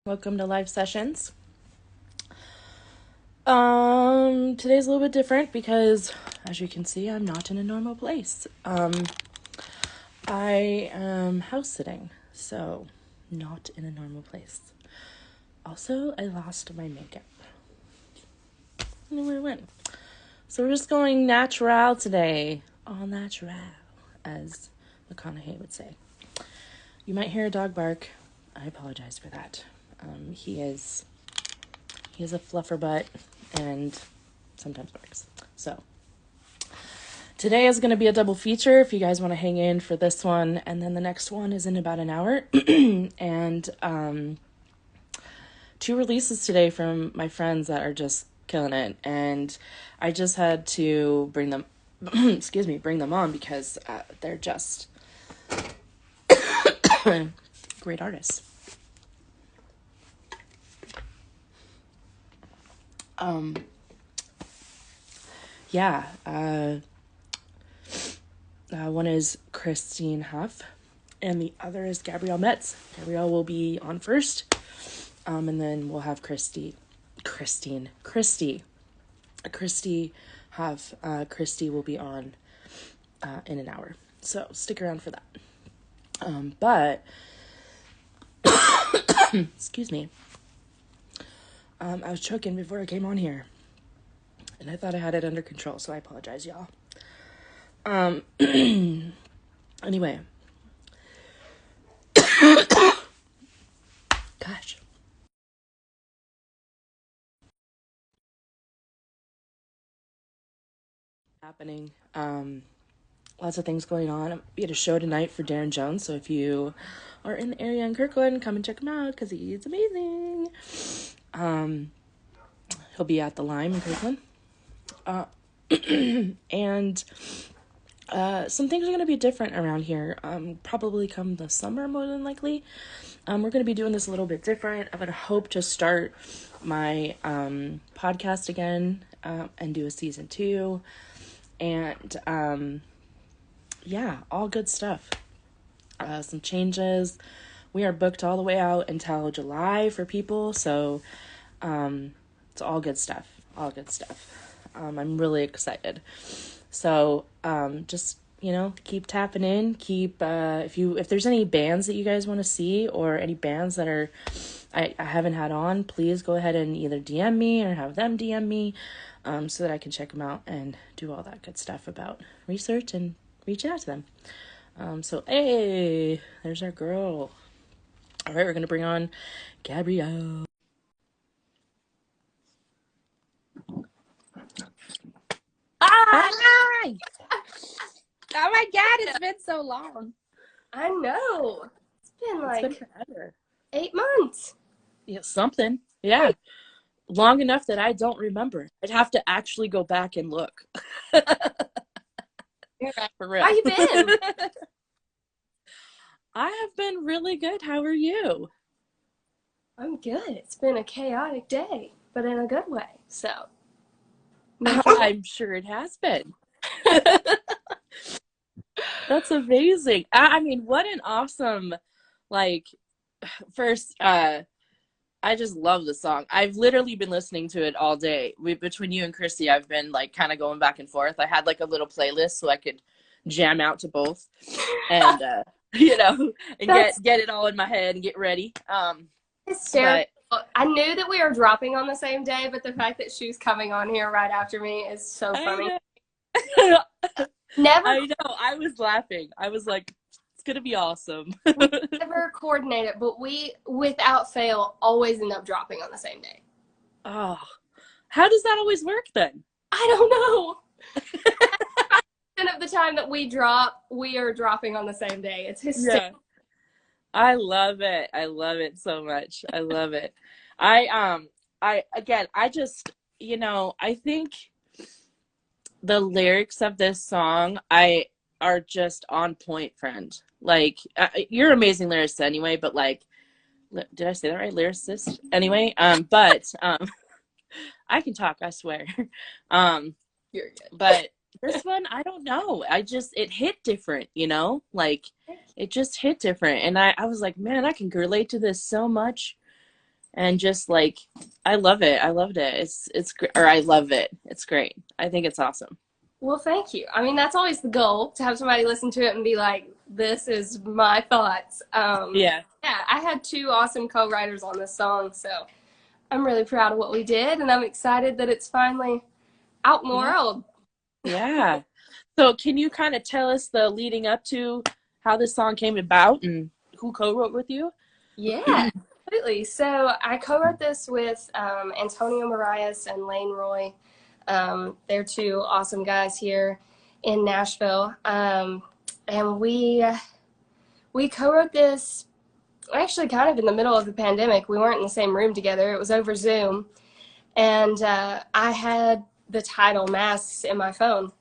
Welcome to Live Sessions. Today's a little bit different because, as you can see, I'm not in a normal place. I am house sitting, so not in a normal place. Also, I lost my makeup. I don't know where it went. So we're just going natural today. All natural, as McConaughey would say. You might hear a dog bark. I apologize for that. He is a fluffer butt and sometimes barks. So today is going to be a double feature if you guys want to hang in for this one, and then the next one is in about an hour. And two releases today from my friends that are just killing it, and I just had to bring them bring them on because they're just great artists. One is Christine Huff, and the other is Gabriela Metz. Gabrielle will be on first, and then we'll have Christy Huff. Christy will be on in an hour, so stick around for that. But excuse me, I was choking before I came on here, and I thought I had it under control, so I apologize, y'all. Anyway. Gosh. Happening. Lots of things going on. We had a show tonight for Darren Jones, so if you are in the area in Kirkland, come and check him out, because he's amazing. He'll be at the Lime in Kirkland. And some things are going to be different around here. Probably come the summer, more than likely. We're going to be doing this a little bit different. I'm going to hope to start my podcast again and do a season 2. And all good stuff. Some changes. We are booked all the way out until July for people, so it's all good stuff. I'm really excited. So just keep tapping in. Keep if there's any bands that you guys want to see, or any bands that are I haven't had on, please go ahead and either DM me or have them DM me, so that I can check them out and do all that good stuff about research and reach out to them. So hey, there's our girl. All right, we're gonna bring on Gabrielle. Hi! Oh my God, it's been so long. I know. It's been It's been like forever. 8 months. Yeah, something. Yeah. Long enough that I don't remember. I'd have to actually go back and look. For real. How you been? I have been really good. How are you? I'm good. It's been a chaotic day, but in a good way. So I'm sure it has been. That's amazing. I mean, what an awesome, first, I just love the song. I've literally been listening to it all day. Between you and Christy, I've been kind of going back and forth. I had a little playlist so I could jam out to both, and and get it all in my head and get ready. Hysterical. I knew that we were dropping on the same day, but the fact that she's coming on here right after me is so funny. I know. I was laughing. I was like, it's gonna be awesome. We never coordinate it, but we, without fail, always end up dropping on the same day. Oh, how does that always work then? I don't know. And of the time that we drop, we are dropping on the same day. It's hysterical. Yeah. I love it. I love it so much. I love it. I just, I think the lyrics of this song are just on point, friend. You're an amazing lyricist anyway, but did I say that right? Lyricist? Anyway, but I can talk, I swear. You're good. But this one, I don't know. It hit different, it just hit different. And I was like, man, I can relate to this so much. and just like, I love it. I loved it. It's or I love it. It's great. I think it's awesome. Well, thank you. I mean, that's always the goal, to have somebody listen to it and be like, this is my thoughts. Yeah. Yeah, I had two awesome co-writers on this song, so I'm really proud of what we did, and I'm excited that it's finally out in the Yeah. world. Yeah. So can you kind of tell us the leading up to how this song came about and who co-wrote with you? Yeah, absolutely. So I co-wrote this with Antonio Marias and Lane Roy. They're two awesome guys here in Nashville. And we co-wrote this actually kind of in the middle of the pandemic. We weren't in the same room together. It was over Zoom. And I had the title Masks in my phone.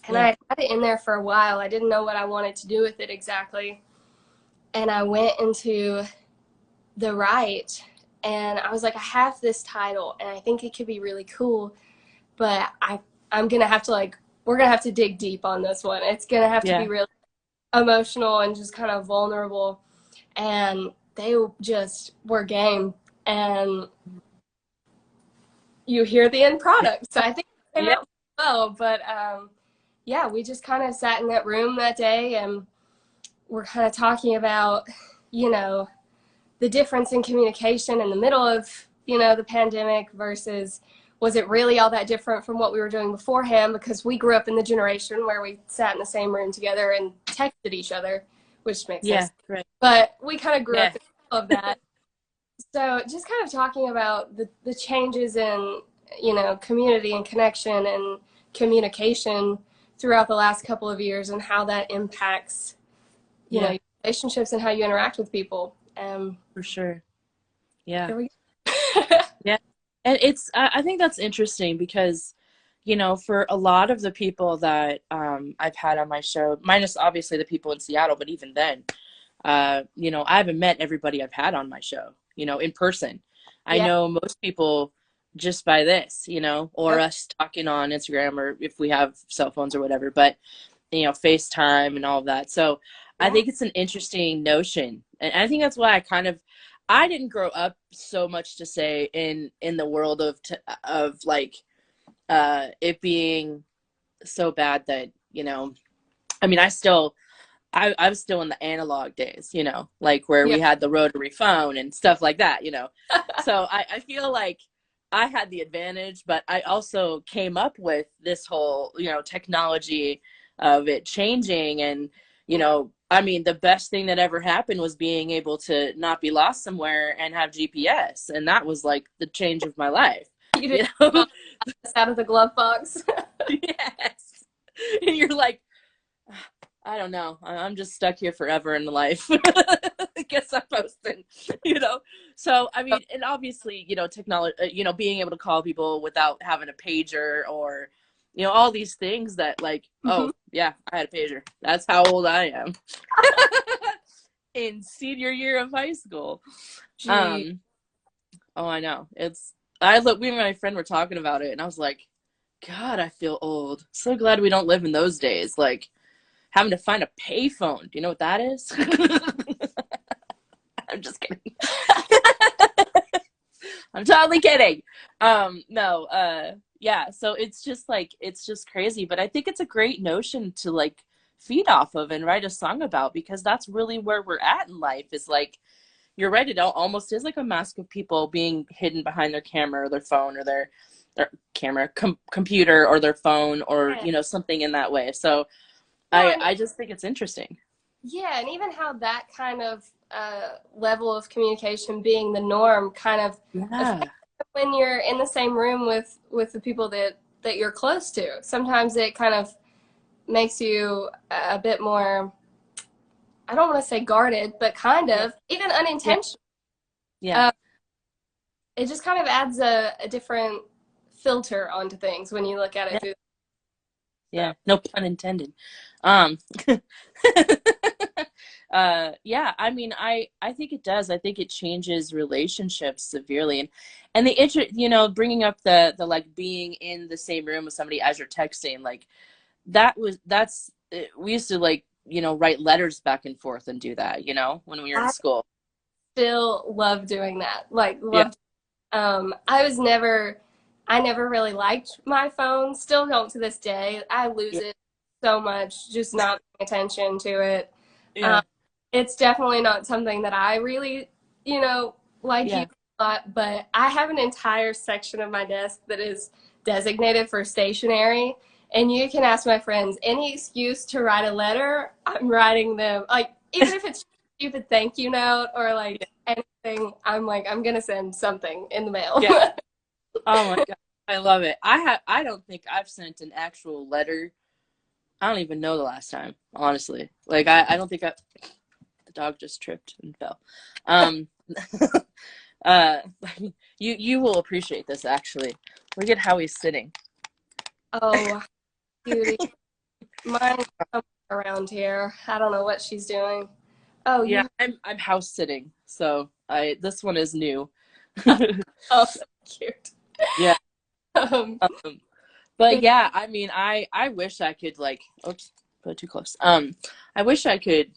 And I had it in there for a while. I didn't know what I wanted to do with it exactly. And I went into the write, and I was like, I have this title and I think it could be really cool, but I'm gonna have to we're gonna have to dig deep on this one. It's gonna have to be really emotional and just kind of vulnerable. And they just were game, and you hear the end product. So I think it came out well, but yeah, we just kind of sat in that room that day and we're kind of talking about, you know, the difference in communication in the middle of, you know, the pandemic versus was it really all that different from what we were doing beforehand, because we grew up in the generation where we sat in the same room together and texted each other, which makes sense. Right. But we kind of grew up in the middle of that. So just kind of talking about the changes in, you know, community and connection and communication throughout the last couple of years and how that impacts, you know, relationships and how you interact with people. For sure. Yeah. Yeah. And I think that's interesting because, you know, for a lot of the people that I've had on my show, minus obviously the people in Seattle, but even then, you know, I haven't met everybody I've had on my show, you know, in person. I know most people just by this, you know, or us talking on Instagram, or if we have cell phones or whatever, but, you know, FaceTime and all of that. So I think it's an interesting notion. And I think that's why I didn't grow up so much to say in the world of like it being so bad that, you know, I mean, I was still in the analog days, you know, like where we had the rotary phone and stuff like that, you know. So I feel like I had the advantage, but I also came up with this whole, you know, technology of it changing. And, you know, I mean, the best thing that ever happened was being able to not be lost somewhere and have GPS. And that was like the change of my life. You didn't know? Out of the glove box. Yes. And you're like, I don't know. I'm just stuck here forever in life. I guess I'm posting, you know? So, I mean, and obviously, you know, technology, you know, being able to call people without having a pager or, you know, all these things that like, oh, yeah, I had a pager. That's how old I am. In senior year of high school. Oh, I know. We and my friend were talking about it, and I was like, God, I feel old. So glad we don't live in those days. Like, having to find a payphone. Do you know what that is? I'm just kidding. I'm totally kidding. No, yeah, so it's just crazy. But I think it's a great notion to like feed off of and write a song about, because that's really where we're at in life. Is like, you're right, it almost is like a mask of people being hidden behind their camera or their phone or their camera, computer or their phone or, you know, something in that way. So I just think it's interesting. Yeah, and even how that kind of level of communication being the norm kind of when you're in the same room with the people that you're close to. Sometimes it kind of makes you a bit more, I don't want to say guarded, but kind of, even unintentional. Yeah. It just kind of adds a different filter onto things when you look at it through. Yeah, no pun intended. Yeah, I mean, I think it does. I think it changes relationships severely, and you know, bringing up the like being in the same room with somebody as you're texting, like we used to like, you know, write letters back and forth and do that, you know, when we were in school. still love doing that. Like, Yeah. love. I never really liked my phone. Still don't to this day. I lose Yeah. it so much, just not paying attention to it. Um, Yeah. it's definitely not something that I really, like you Yeah. a lot, but I have an entire section of my desk that is designated for stationery. And you can ask my friends any excuse to write a letter, I'm writing them. Like, even if it's a stupid thank you note or like anything, I'm like, I'm gonna send something in the mail. Yeah. Oh my God. I love it. I don't think I've sent an actual letter. I don't even know the last time, honestly. Like I don't think the dog just tripped and fell. Um uh you will appreciate this actually. Look at how he's sitting. Oh, cutie. Mine's somewhere around here. I don't know what she's doing. Oh, Yeah, you. I'm house sitting. So I this one is new. Oh, so cute. Yeah. Um, But but yeah, I mean I wish I could like oops, put it too close. I wish I could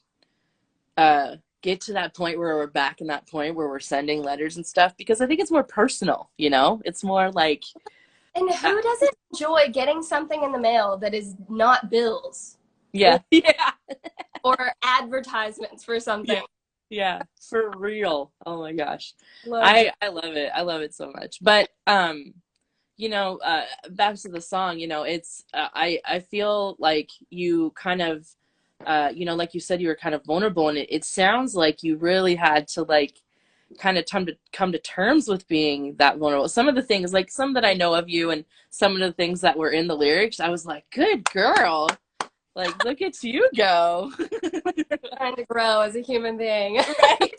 get to that point where we're back in that point where we're sending letters and stuff because I think it's more personal, you know? It's more like and who doesn't enjoy getting something in the mail that is not bills yeah. Yeah. or advertisements for Yeah. something? Yeah. For real. Oh my gosh. Love that. I love it. I love it so much. But you know, back to the song, you know, it's I feel like you kind of you know, like you said, you were kind of vulnerable, and it sounds like you really had to like kind of come to terms with being that vulnerable. Some of the things, like some that I know of you, and some of the things that were in the lyrics, I was like, "Good girl, like look at you go!" Trying to grow as a human being. Right?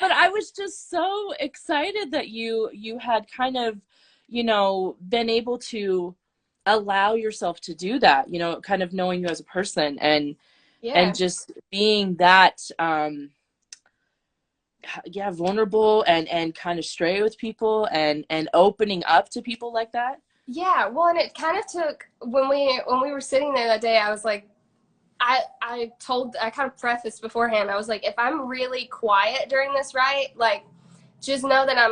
But I was just so excited that you had kind of, you know, been able to allow yourself to do that, you know, kind of knowing you as a person and Yeah. just being that yeah, vulnerable and kind of stray with people and opening up to people like that. Yeah, well, and it kind of took when we were sitting there that day, I was like, I kind of prefaced beforehand. I was like, if I'm really quiet during this, right, like, just know that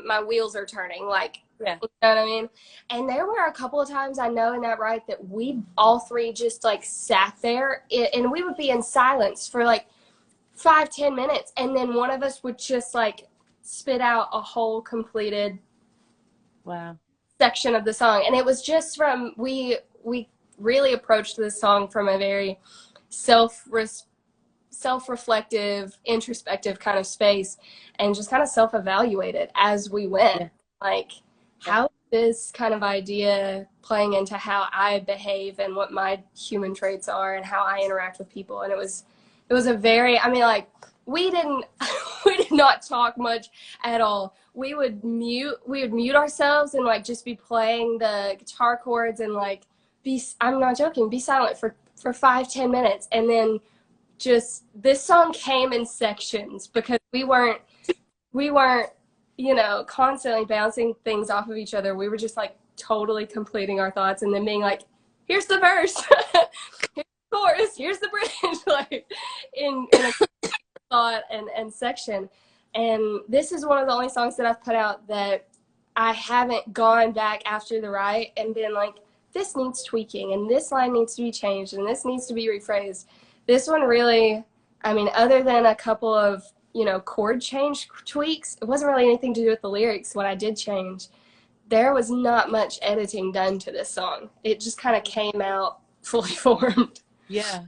my wheels are turning, like, Yeah. you know what I mean? And there were a couple of times I know in that right that we all three just like sat there and we would be in silence for like 5-10 minutes, and then one of us would just like spit out a whole completed Wow. section of the song, and it was just from we really approached this song from a very self self-reflective, introspective kind of space, and just kind of self-evaluated as we went. Yeah. Like, Yeah. how is this kind of idea playing into how I behave and what my human traits are and how I interact with people? And it was a very, I mean, like, we didn't we did not talk much at all. We would mute ourselves and like just be playing the guitar chords and like be, I'm not joking, be silent for 5-10 minutes, and then just this song came in sections because we weren't constantly bouncing things off of each other. We were just like totally completing our thoughts and then being like, here's the verse, here's the chorus, here's the bridge, like in a thought and section. And this is one of the only songs that I've put out that I haven't gone back after the write and been like, this needs tweaking and this line needs to be changed and this needs to be rephrased. This one really, I mean, other than a couple of, chord change tweaks, it wasn't really anything to do with the lyrics. What I did change, there was not much editing done to this song. It just kind of came out fully formed. Yeah.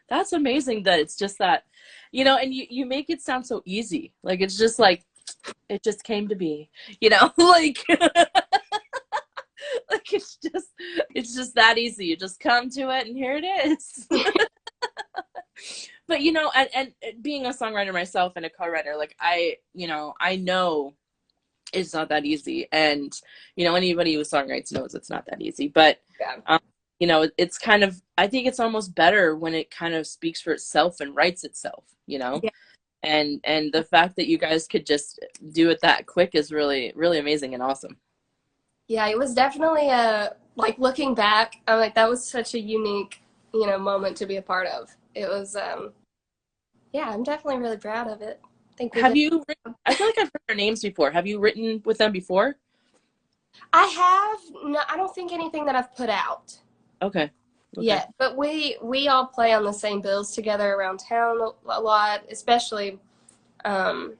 That's amazing that it's just that, you know, and you make it sound so easy. Like it's just like it just came to be, you know, like like it's just that easy. You just come to it and here it is. But you know, and being a songwriter myself and a co-writer, like I know it's not that easy. And you know, anybody who songwrites knows it's not that easy. But Yeah. you know, it's kind of, I think it's almost better when it kind of speaks for itself and writes itself, you know? Yeah. And the fact that you guys could just do it that quick is really, really amazing and awesome. Yeah, it was definitely like looking back, I'm like, that was such a unique, moment to be a part of. It was Yeah, I'm definitely really proud of it. I think we Have did. you written, I feel like I've heard their names before. Have you written with them before? I have no, I don't think anything that I've put out Okay. Okay. yet, but we all play on the same bills together around town a lot, especially um,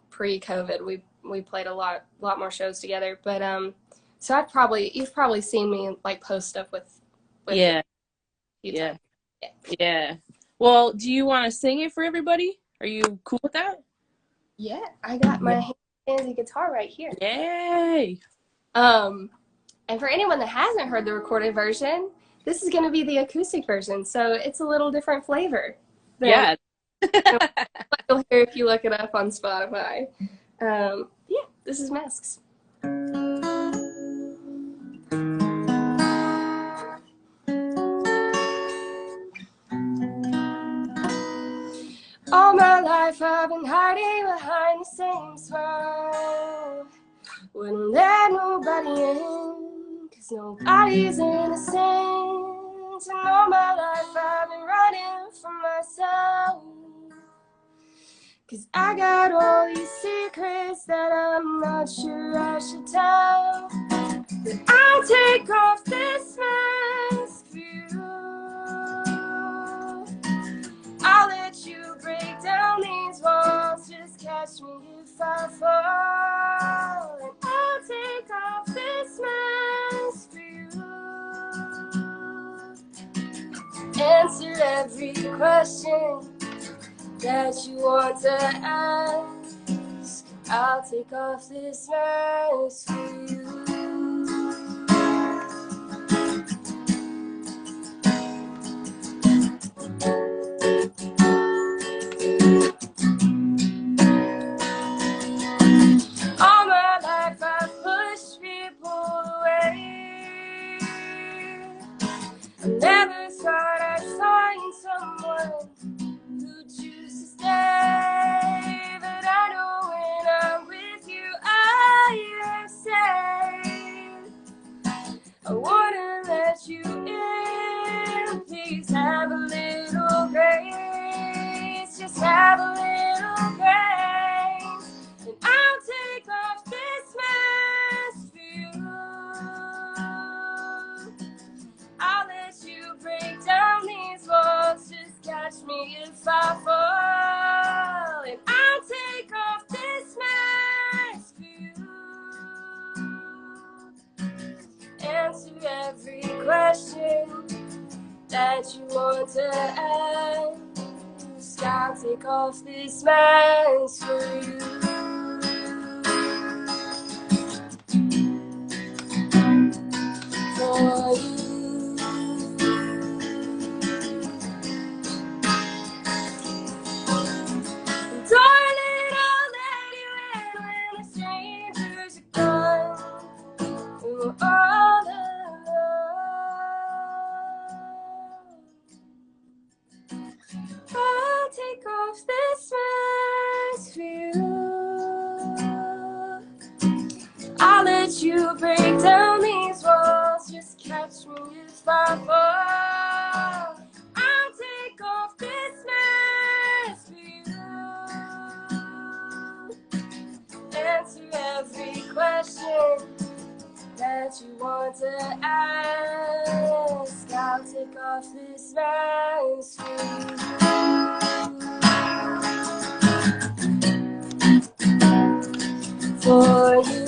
pre-COVID. We played a lot more shows together. But so you've probably seen me like post stuff with them Yeah. a few Yeah. times. Yeah. Yeah. Well, do you want to sing it for everybody? Are you cool with that? Yeah, I got Yeah. my handy guitar right here. Yay. Um, and for anyone that hasn't heard the recorded version, this is going to be the acoustic version, so it's a little different flavor than Yeah. what you'll hear if you look it up on Spotify. Yeah, this is Masks. All my life I've been hiding behind the same smile. Wouldn't let nobody in, 'cause nobody's innocent. And all my life I've been running from myself, 'cause I got all these secrets that I'm not sure I should tell. But I'll take off this mask for you. I'll let you break down these walls, just catch me if I fall. And I'll take off this mask for you. Answer every question that you want to ask. I'll take off this mask for you. All my life I've pushed people away. I never thought I'd find someone who choose to stay. But I know when I'm with you, I am safe. I wanna let you in. Please have a little grace. Just have a little grace. And I'll take off this mask for you. I'll let you break down these walls. Just catch me if I fall. And I'll take off this mask for you. Answer every question that you want to ask. I'll take off this mask for you. For you. Darling, I'll let you in when the strangers are gone. We're all alone. I'll take off this mask for you. I'll let you break down these walls. Just catch me if I fall. I'll take off this mask for you. Answer every question that you want to ask. I'll take off this mask for you. For you.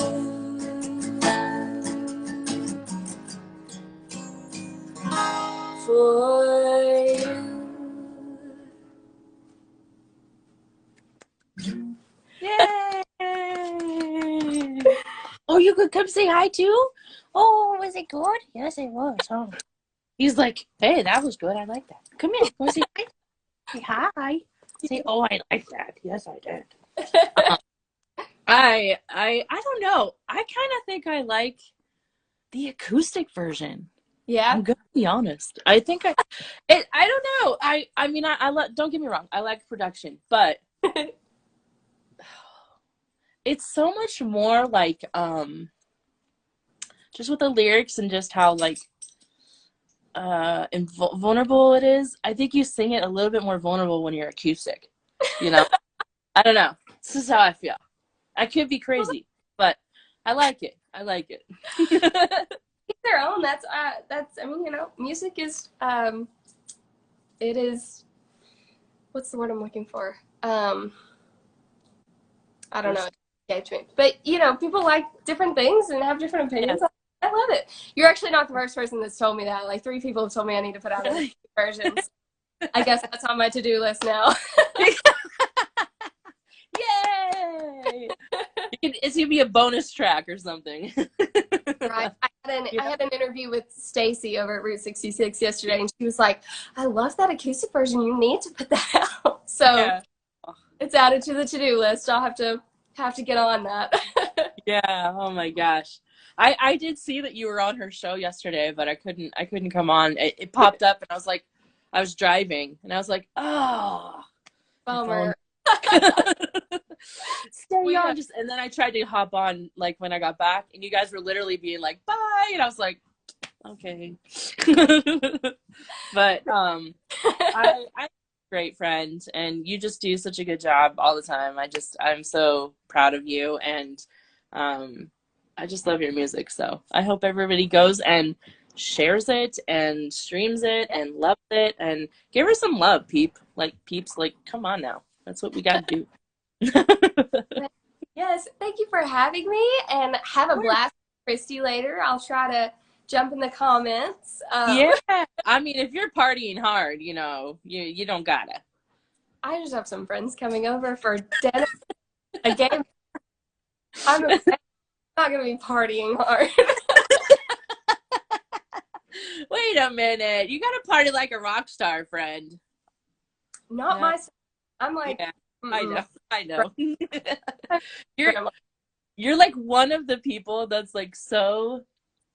For you. Yay! Oh, you could come say hi too? Oh, was it good? Yes, it was. Oh. He's like, hey, that was good. I like that. Come here. Want to say hi? Say hi. Say, oh, I like that. Yes, I did. I don't know. I kind of think I like the acoustic version. Yeah. I'm gonna be honest. I think I don't know. I mean don't get me wrong. I like production, but it's so much more like just with the lyrics and just how like vulnerable it is. I think you sing it a little bit more vulnerable when you're acoustic. You know, I don't know. This is how I feel. I could be crazy, but I like it. I like it. Each their own. That's I mean, music is it is, what's the word I'm looking for? I don't know. But people like different things and have different opinions. Yes. I love it. You're actually not the first person that's told me that. Like 3 people have told me I need to put out a versions. I guess that's on my to-do list now. Yay! It's gonna be a bonus track or something. Right. I had an interview with Stacy over at Route 66 yesterday, and she was like, "I love that acoustic version. You need to put that out." So Yeah. it's added to the to-do list. I'll have to get on that. Yeah. Oh my gosh. I did see that you were on her show yesterday, but I couldn't come on. It popped up, and I was driving, and I was like, oh, Bummer. stay on. And then I tried to hop on like when I got back, and you guys were literally being like, bye, and I was like, okay. But I'm a great friend, and you just do such a good job all the time. I'm so proud of you, and I just love your music. So I hope everybody goes and shares it and streams it and loves it, and give her some love, peeps. Like, come on now. That's what we got to do. Yes, thank you for having me, and have a blast with Christy later. I'll try to jump in the comments. Yeah, I mean, if you're partying hard, you don't gotta. I just have some friends coming over for dinner. A game. I'm not gonna be partying hard. Wait a minute, you gotta party like a rock star, friend. Not myself. I'm like, yeah, I know. You're like one of the people that's like so.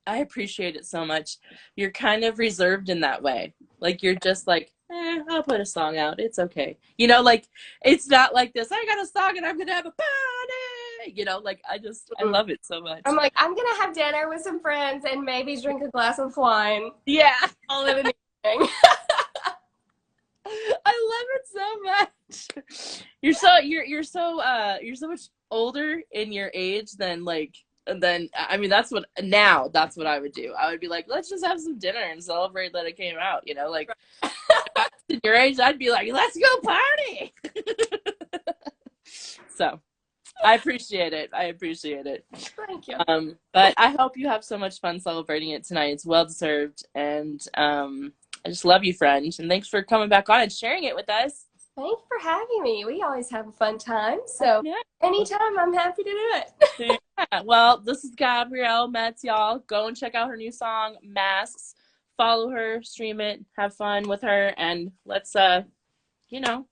I appreciate it so much. You're kind of reserved in that way. Like, you're just like, I'll put a song out. It's okay. Like, it's not like this. I got a song and I'm gonna have a party. Like, I love it so much. I'm like, I'm gonna have dinner with some friends and maybe drink a glass of wine. Yeah. All in an evening. I love it so much. You're so much older in your age than I mean, that's what I would do. I would be like, let's just have some dinner and celebrate that it came out, like if I was in your age, I'd be like, let's go party. So I appreciate it. Thank you. But I hope you have so much fun celebrating it tonight. It's well deserved, and I just love you, friend, and thanks for coming back on and sharing it with us. Thank you for having me. We always have a fun time, so anytime I'm happy to do it. Yeah. Well, this is Gabriela Metz, y'all. Go and check out her new song, Masks. Follow her, stream it, have fun with her, and let's, I don't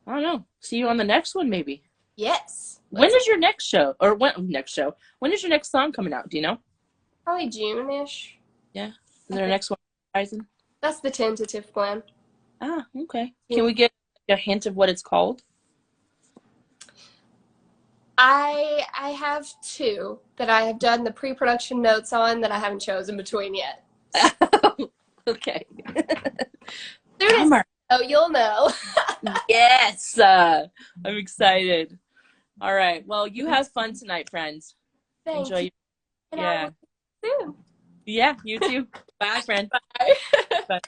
know, see you on the next one, maybe. Yes. When is your next show? Or when is your next song coming out? Do you know? Probably June-ish. Yeah. Is there a next one horizon? That's the tentative plan. Ah, okay. Can we get a hint of what it's called? I have 2 that I have done the pre-production notes on that I haven't chosen between yet. Okay. Soon as you'll know. Yes. I'm excited. All right. Well, you have fun tonight, friends. Thank Enjoy. you. And Yeah. soon. Yeah, you too. Bye, friend. Bye. Bye.